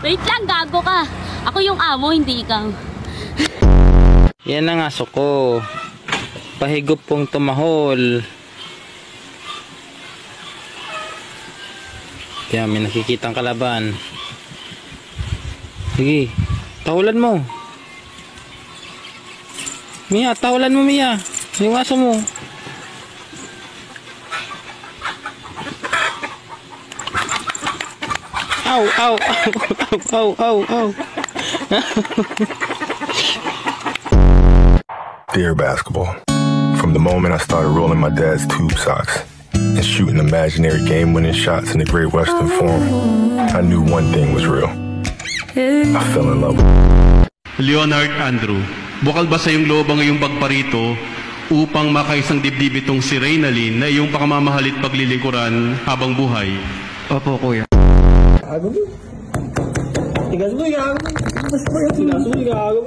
Wait lang, gago ka. Ako yung amo, hindi ikaw. Yan ang aso ko. Pahigop pong tumahol. Kaya may nakikitang kalaban. Sige, tahulan mo. Mia, tahulan mo, Mia. Yung aso mo. Ow, ow, ow, ow, ow, ow. Dear basketball, from the moment I started rolling my dad's tube socks and shooting imaginary game-winning shots in the Great Western Forum, I knew one thing was real. I fell in love with Leonard Andrew, bukal ba sa iyong loob ang iyong pagparito upang makaisang dibdib itong si Reynalyn na iyong pakamamahalit paglilingkuran habang buhay? Opo, kuya. Tigas mo, gago. Mas pa yung sinaso, gago.